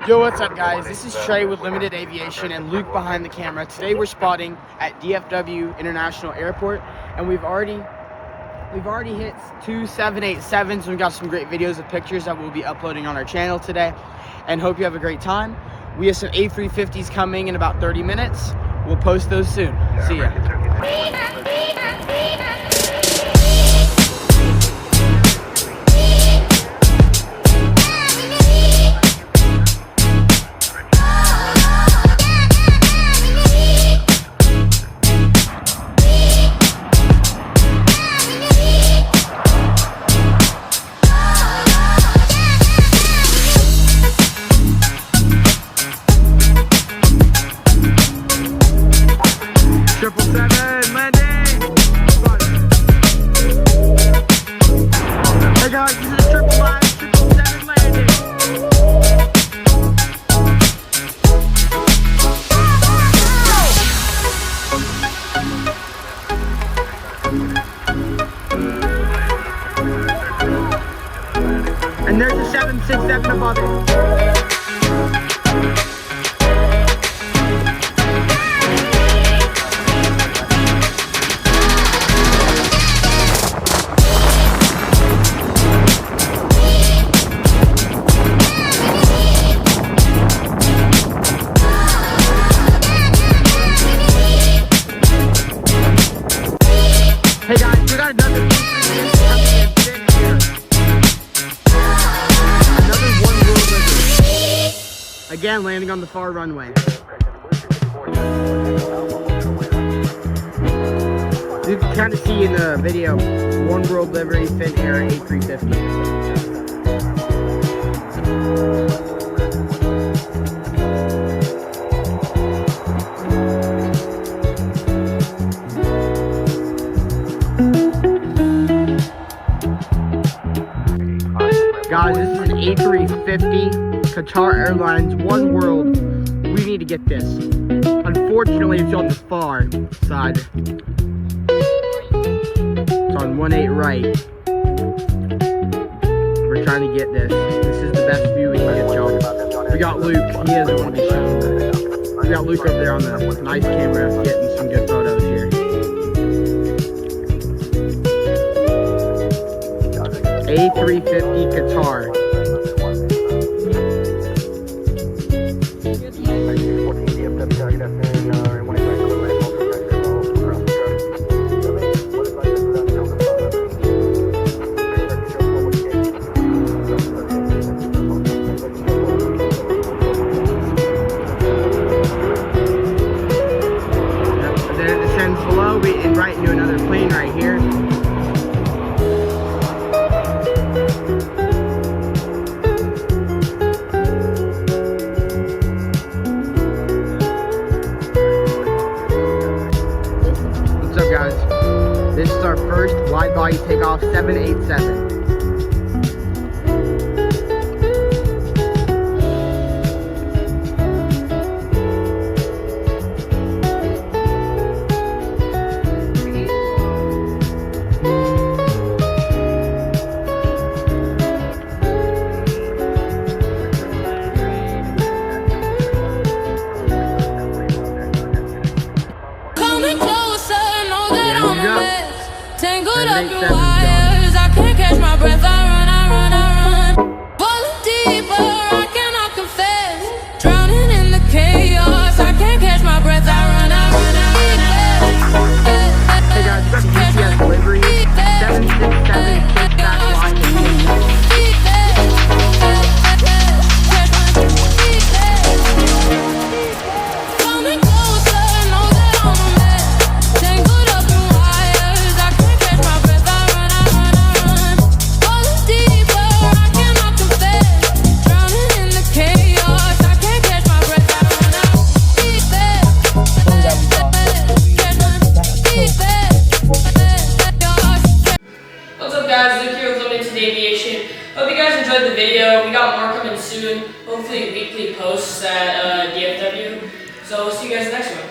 Yo, what's up guys? This is Trey with Limited Aviation and Luke behind the camera. Today we're spotting at DFW International Airport and we've already hit 2 787s and we've got some great videos and pictures that we'll be uploading on our channel today, and hope you have a great time. We have some A350s coming in about 30 minutes. We'll post those soon. See ya. And there's a 767 above it. Hey guys, we got another A350 coming in thick here. Another one world livery. Again, landing on the far runway. You can kind of see in the video, one world livery, Finnair A350. Guys, this is an A350, Qatar Airlines, One World. We need to get this. Unfortunately, it's on the far side. It's on 18 right. We're trying to get this. This is the best view we can get, y'all. We got Luke. He doesn't want to be shown. We got Luke over there on the nice camera getting some good photos here. A350 Qatar. Then it descends below and right into another plane right here. Guys, this is our first wide body takeoff 787. Tangled up in wires, I can't catch my breath. I run. Falling deeper, I cannot confess. Drowning in the chaos, I can't catch my breath. I run. Hey guys, got GPS delivery. 767 kickback line. Hope you guys enjoyed the video. We got more coming soon. Hopefully weekly posts at DFW. So we'll see you guys next one.